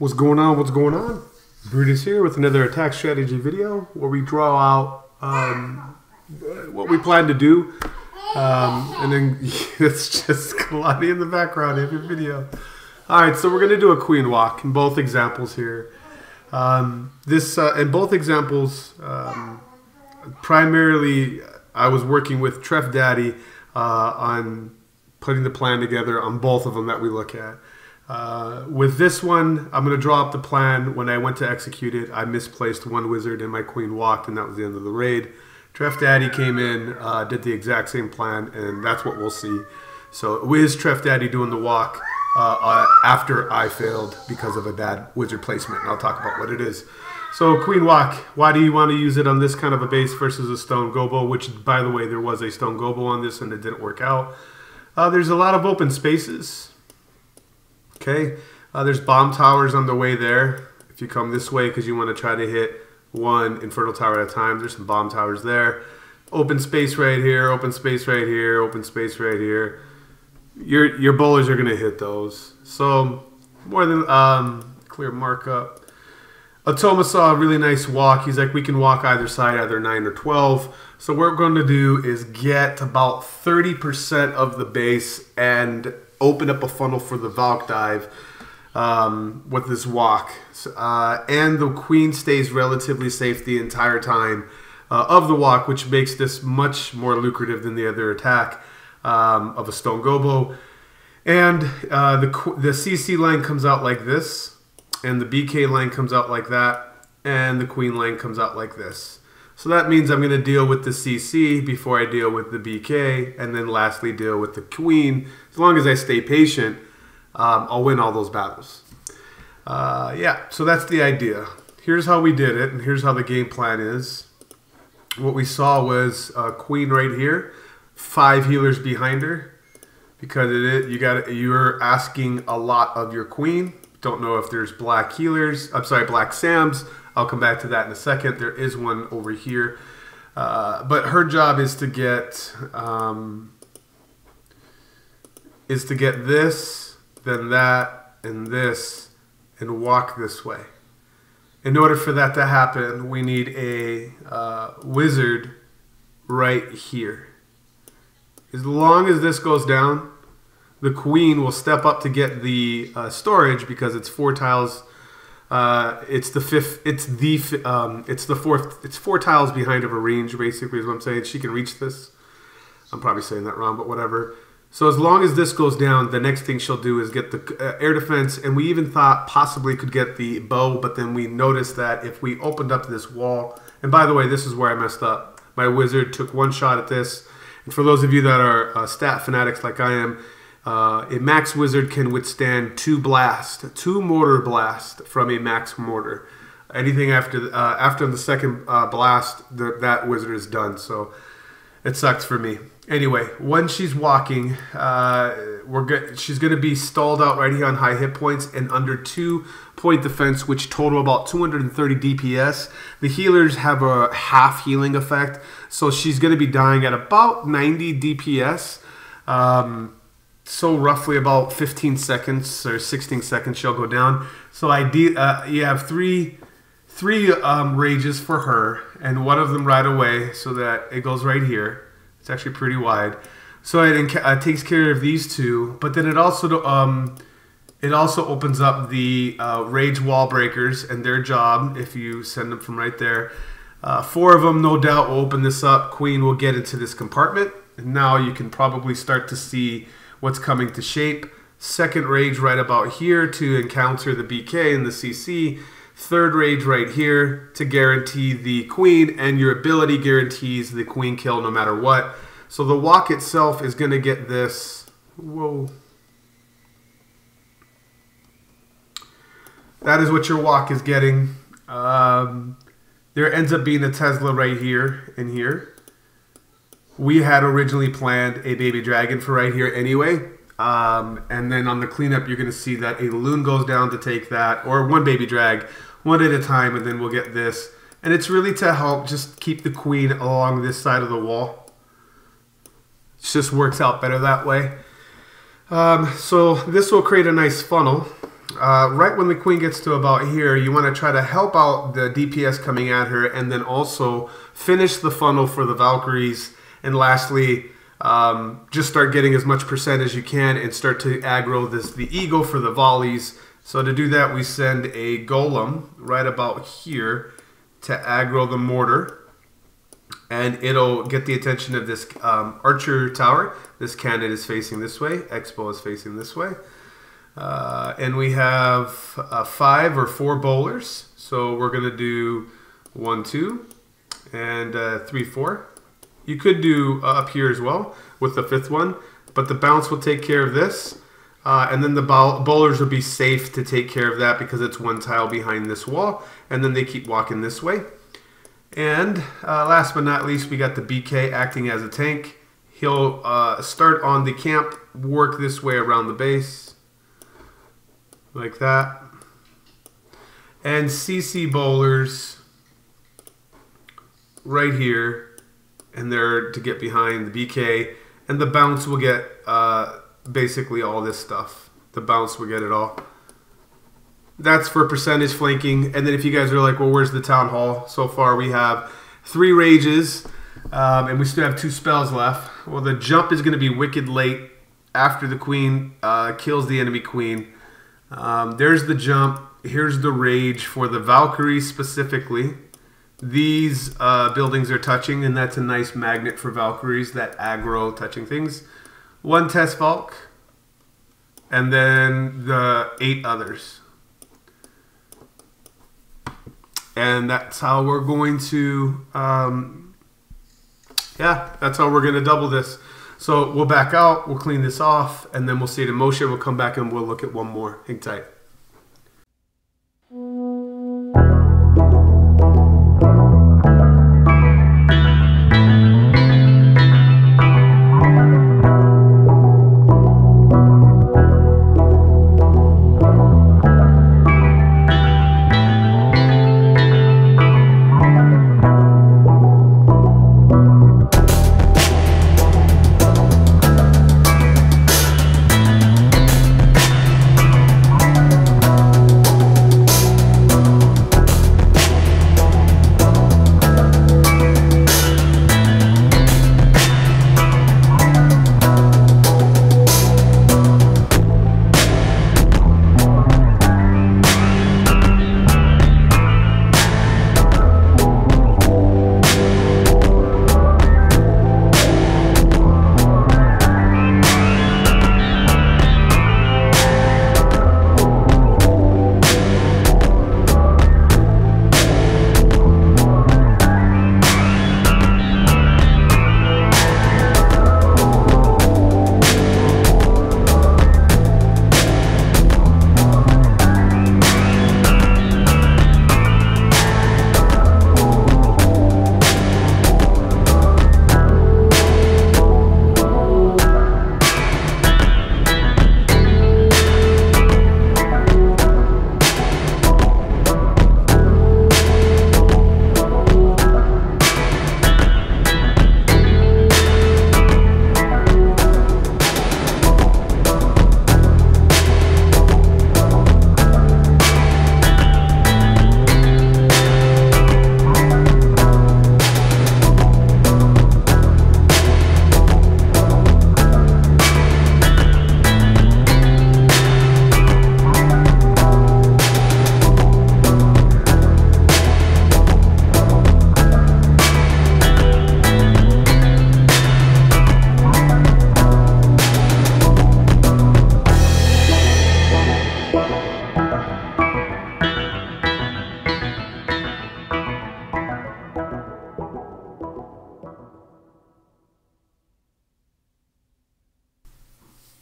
What's going on? What's going on? Brutus here with another attack strategy video where we draw out what we plan to do. And then it's just Kalani in the background of your video. Alright, so we're going to do a queen walk in both examples here. In both examples, primarily I was working with Tref Daddy on putting the plan together on both of them that we look at. With this one, I'm going to draw up the plan. When I went to execute it, I misplaced one wizard and my queen walked, and that was the end of the raid. Tref Daddy came in, did the exact same plan, and that's what we'll see. So with Tref Daddy doing the walk after I failed because of a bad wizard placement, and I'll talk about what it is. So queen walk, why do you want to use it on this kind of a base versus a stone gobo, which, by the way, there was a stone gobo on this and it didn't work out. There's a lot of open spaces. Okay, there's bomb towers on the way there. If you come this way because you want to try to hit one infernal tower at a time, there's some bomb towers there. Open space right here, open space right here, open space right here. Your bowlers are going to hit those. So more than clear markup. Atoma saw a really nice walk. He's like, we can walk either side, either 9 or 12. So what we're going to do is get about 30% of the base and open up a funnel for the Valk dive with this walk. And the queen stays relatively safe the entire time of the walk, which makes this much more lucrative than the other attack of a stone gobo. And the CC line comes out like this, and the BK line comes out like that, and the queen line comes out like this. So that means I'm going to deal with the CC before I deal with the BK, and then lastly deal with the queen. As long as I stay patient, I'll win all those battles. Yeah, so that's the idea. Here's how we did it, and here's how the game plan is. What we saw was a queen right here, 5 healers behind her, because you're asking a lot of your queen. Don't know if there's black healers. I'm sorry, black Sams. I'll come back to that in a second. There is one over here. But her job is to get this, then that, and this, and walk this way. In order for that to happen, we need a wizard right here. As long as this goes down, the queen will step up to get the storage because it's 4 tiles. It's 4 tiles behind of a range, basically, is what I'm saying. She can reach this. I'm probably saying that wrong, but whatever. So as long as this goes down, the next thing she'll do is get the air defense, and we even thought possibly could get the bow, but then we noticed that if we opened up this wall, and by the way, this is where I messed up. My wizard took 1 shot at this, and for those of you that are stat fanatics like I am, a max wizard can withstand 2 mortar blast from a max mortar. Anything after the second blast, that wizard is done. So it sucks for me. Anyway, when she's walking, she's going to be stalled out right here on high hit points and under 2-point defense, which total about 230 DPS. The healers have a half healing effect, so she's going to be dying at about 90 DPS. So roughly about 15 seconds or 16 seconds she'll go down. So you have three rages for her, and one of them right away, so that it goes right here. It's actually pretty wide. So it takes care of these 2, but then it also opens up the rage wall breakers and their job if you send them from right there. 4 of them, no doubt, will open this up. Queen will get into this compartment, and now you can probably start to see what's coming to shape. Second rage right about here to encounter the BK and the CC. Third rage right here to guarantee the queen, and your ability guarantees the queen kill no matter what. So the walk itself is going to get this. Whoa. That is what your walk is getting. There ends up being a Tesla right here and here. We had originally planned a baby dragon for right here anyway. And then on the cleanup, you're going to see that a loon goes down to take that, or 1 baby drag, 1 at a time, and then we'll get this. And it's really to help just keep the queen along this side of the wall. It just works out better that way. So this will create a nice funnel. right when the queen gets to about here, you want to try to help out the DPS coming at her, and then also finish the funnel for the Valkyries. And lastly, just start getting as much percent as you can and start to aggro the eagle for the volleys. So to do that, we send a golem right about here to aggro the mortar. And it'll get the attention of this archer tower. This cannon is facing this way. Expo is facing this way. And we have 5 or 4 bowlers. So we're going to do 1, 2, and 3, 4. You could do up here as well with the 5th one. But the bounce will take care of this. And then the bowlers will be safe to take care of that because it's 1 tile behind this wall. And then they keep walking this way. And last but not least, we got the BK acting as a tank. He'll start on the camp, work this way around the base, like that. And CC bowlers right here, and they're to get behind the BK. And the bounce will get basically all this stuff. The bounce will get it all. That's for percentage flanking. And then if you guys are like, well, where's the town hall? So far we have 3 rages, and we still have 2 spells left. Well, the jump is going to be wicked late after the queen kills the enemy queen. There's the jump. Here's the rage for the Valkyries specifically. These buildings are touching, and that's a nice magnet for Valkyries, that aggro touching things. 1 test Valk, and then the 8 others. And that's how we're going to, that's how we're going to double this. So we'll back out, we'll clean this off, and then we'll see it in motion. We'll come back and we'll look at one more. Hang tight.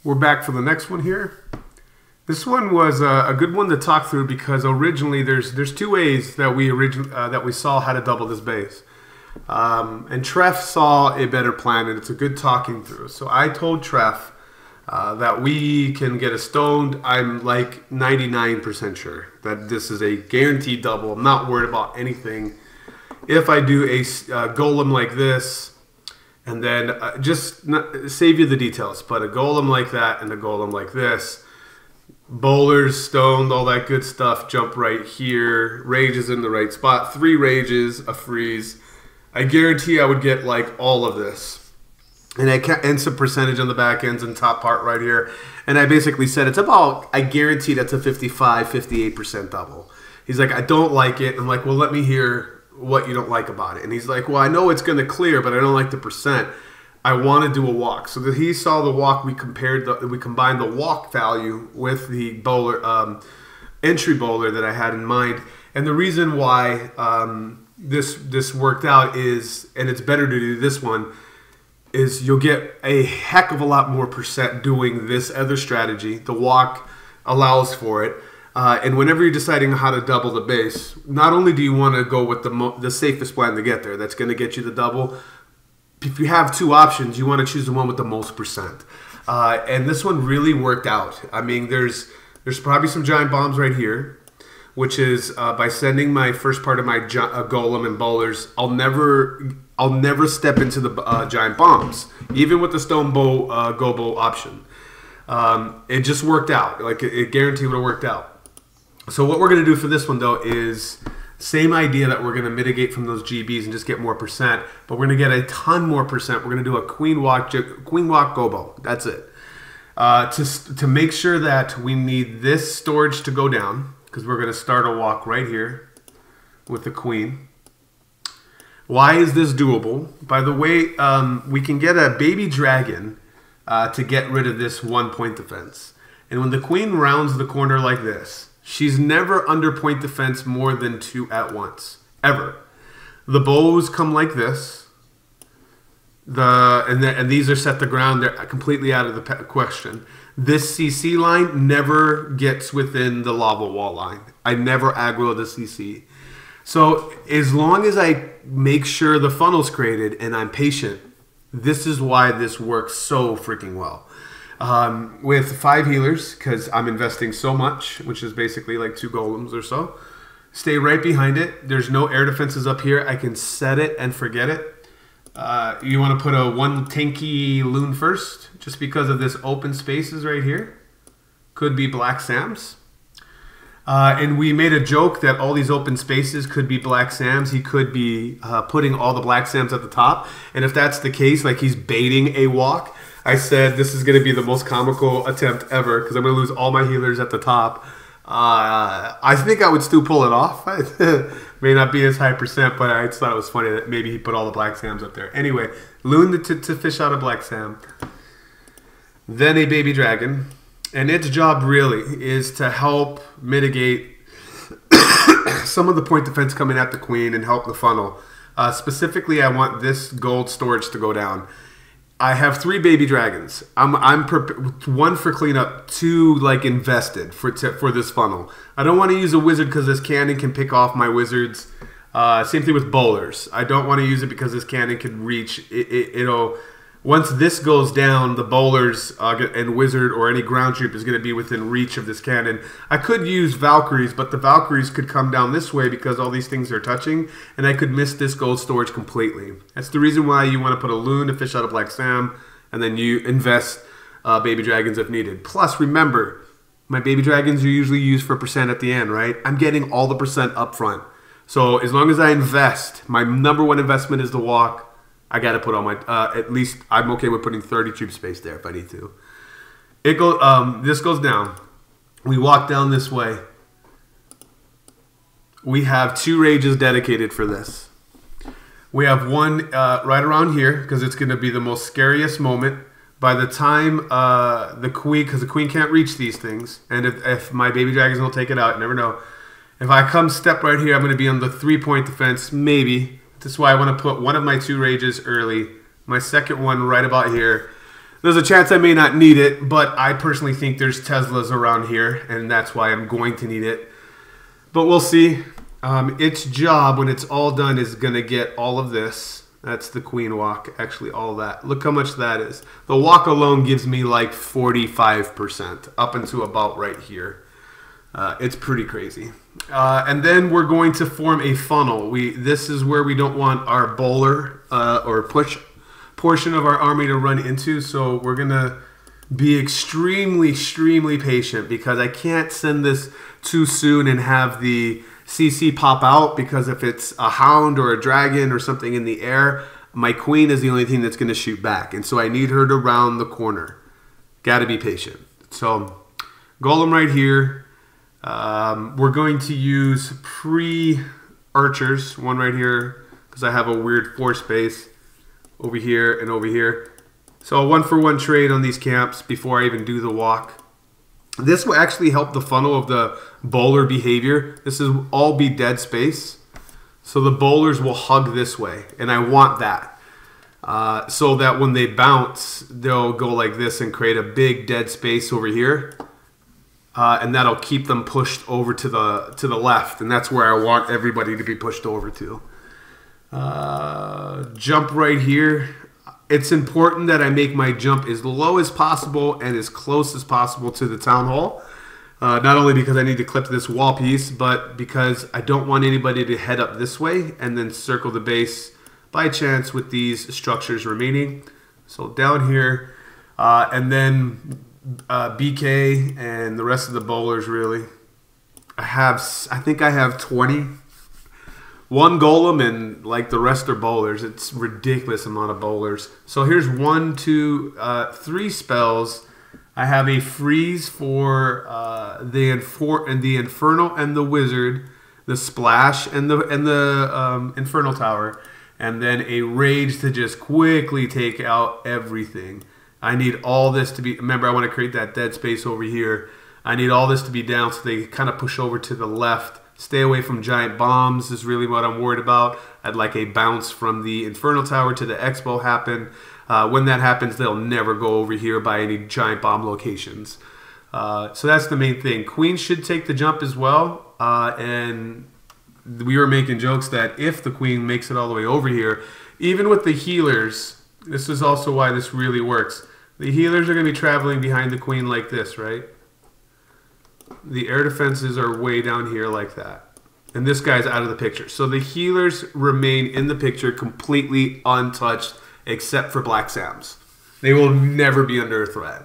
We're back for the next one here. This one was a good one to talk through because originally there's 2 ways that we saw how to double this base. And Tref saw a better plan, and it's a good talking through. So I told Tref that we can get a stoned. I'm like 99% sure that this is a guaranteed double. I'm not worried about anything. If I do a golem like this, and then save you the details, but a golem like that and a golem like this, Bowlers, stoned, all that good stuff, jump right here. Rage is in the right spot. 3 rages, a freeze. I guarantee I would get like all of this. And some percentage on the back ends and top part right here. And I basically said it's about, I guarantee that's a 55, 58% double. He's like, I don't like it. I'm like, well, let me hear what you don't like about it. And he's like, well, I know it's going to clear, but I don't like the percent. I want to do a walk. So that he saw the walk, we combined the walk value with the bowler entry bowler that I had in mind. And the reason why this worked out is, and it's better to do this one, is you'll get a heck of a lot more percent doing this other strategy. The walk allows for it. And whenever you're deciding how to double the base, not only do you want to go with the safest plan to get there, that's going to get you the double. If you have 2 options, you want to choose the one with the most percent. And this one really worked out. I mean, there's probably some giant bombs right here, which is by sending my first part of my golem and bowlers, I'll never step into the giant bombs, even with the stone bow gobo option. It just worked out. Like it guaranteed would have worked out. So what we're going to do for this one though is same idea that we're going to mitigate from those GBs and just get more percent, but we're going to get a ton more percent. We're going to do a queen walk gobo. That's it. To make sure that we need this storage to go down, because we're going to start a walk right here with the queen. Why is this doable? By the way, we can get a baby dragon to get rid of this 1-point defense. And when the queen rounds the corner like this, she's never under point defense more than 2 at once, ever. The bows come like this. And these are set to ground. They're completely out of the question. This CC line never gets within the lava wall line. I never aggro the CC. So as long as I make sure the funnel's created and I'm patient, this is why this works so freaking well. With 5 healers, because I'm investing so much, which is basically like 2 golems or so. Stay right behind it. There's no air defenses up here. I can set it and forget it. You want to put a 1 tanky loon first, just because of this open spaces right here. Could be Black Sam's. And we made a joke that all these open spaces could be Black Sam's. He could be putting all the Black Sam's at the top. And if that's the case, like he's baiting a walk, I said this is going to be the most comical attempt ever because I'm going to lose all my healers at the top. I think I would still pull it off. May not be as high percent, but I just thought it was funny that maybe he put all the Black Sams up there. Anyway, loon to fish out a Black Sam. Then a baby dragon. And its job really is to help mitigate some of the point defense coming at the queen and help the funnel. Specifically, I want this gold storage to go down. I have 3 baby dragons. I'm 1 for cleanup, 2 like invested for this funnel. I don't want to use a wizard because this cannon can pick off my wizards. Same thing with bowlers. I don't want to use it because this cannon can reach. It'll once this goes down, the bowlers and wizard or any ground troop is going to be within reach of this cannon. I could use valkyries, but the valkyries could come down this way because all these things are touching, and I could miss this gold storage completely. That's the reason why you want to put a loon to fish out a Black Sam, and then you invest baby dragons if needed. Plus, remember, my baby dragons are usually used for percent at the end, right? I'm getting all the percent up front. So as long as I invest, my #1 investment is the walk. I got to put on my, at least I'm okay with putting 30 troop space there if I need to. This goes down. We walk down this way. We have 2 rages dedicated for this. We have 1 right around here because it's going to be the most scariest moment. By the time the queen, because the queen can't reach these things, and if my baby dragons will take it out, you never know. If I come step right here, I'm going to be on the 3-point defense, maybe. That's why I want to put 1 of my 2 rages early. My second one right about here. There's a chance I may not need it, but I personally think there's Teslas around here, and that's why I'm going to need it. But we'll see. Its job, when it's all done, is going to get all of this. That's the queen walk, actually all that. Look how much that is. The walk alone gives me like 45%, up into about right here. It's pretty crazy. And then we're going to form a funnel. This is where we don't want our bowler or push portion of our army to run into. So we're going to be extremely patient, because I can't send this too soon and have the CC pop out, because if it's a hound or a dragon or something in the air, my queen is the only thing that's going to shoot back. And so I need her to round the corner. Got to be patient. So golem right here. We're going to use pre-archers. One right here, because I have a weird floor space over here and over here. So a 1-for-1 trade on these camps before I even do the walk. This will actually help the funnel of the bowler behavior. This will all be dead space. So the bowlers will hug this way, and I want that. So that when they bounce, they'll go like this and create a big dead space over here. And that'll keep them pushed over to the left, and that's where I want everybody to be pushed over to. Jump right here. It's important that I make my jump as low as possible and as close as possible to the town hall. Not only because I need to clip this wall piece, but because I don't want anybody to head up this way and then circle the base by chance with these structures remaining. So down here, and then BK and the rest of the bowlers really. I think I have 20. One golem and like the rest are bowlers. It's ridiculous amount of bowlers. So here's 1, 2, 3 spells. I have a freeze for the infernal and the wizard, the splash and the infernal tower, and then a rage to just quickly take out everything. I need all this to be. Remember, I want to create that dead space over here. I need all this to be down so they kind of push over to the left. Stay away from giant bombs is really what I'm worried about. I'd like a bounce from the Infernal Tower to the Expo happen. When that happens, they'll never go over here by any giant bomb locations. So that's the main thing. Queen should take the jump as well. And we were making jokes that if the queen makes it all the way over here, even with the healers, this is also why this really works. The healers are going to be traveling behind the queen like this, right? The air defenses are way down here like that. And this guy's out of the picture. So the healers remain in the picture completely untouched except for Black Sams. They will never be under threat.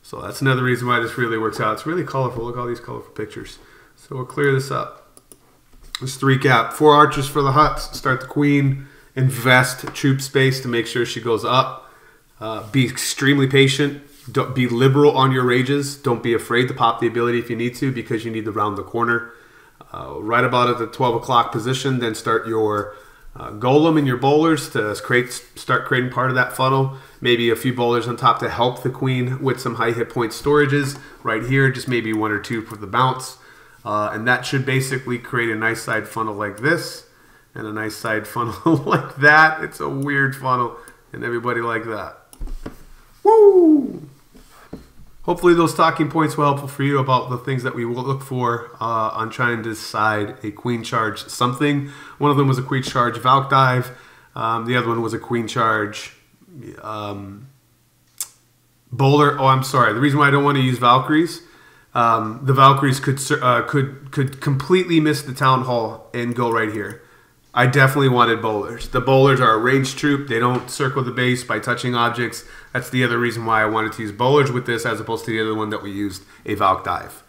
So that's another reason why this really works out. It's really colorful. Look at all these colorful pictures. So we'll clear this up. Let's recap. 4 archers for the huts. Start the queen. Invest troop space to make sure she goes up. Be extremely patient. Don't be liberal on your rages. Don't be afraid to pop the ability if you need to, because you need to round the corner. Right about at the 12 o'clock position, then start your golem and your bowlers to start creating part of that funnel. Maybe a few bowlers on top to help the queen with some high hit point storages right here, just maybe 1 or 2 for the bounce. And that should basically create a nice side funnel like this and a nice side funnel like that. It's a weird funnel, and everybody like that. Woo! Hopefully those talking points were helpful for you about the things that we will look for on trying to decide a queen charge something. One of them was a queen charge Valk dive. The other one was a queen charge bowler. Oh, I'm sorry. The reason why I don't want to use Valkyries, the Valkyries could completely miss the town hall and go right here. I definitely wanted bowlers. The bowlers are a ranged troop. They don't circle the base by touching objects. That's the other reason why I wanted to use bowlers with this as opposed to the other one that we used, a Valk dive.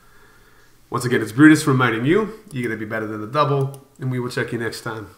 Once again, it's Brutus reminding you, you're going to be better than the double, and we will check you next time.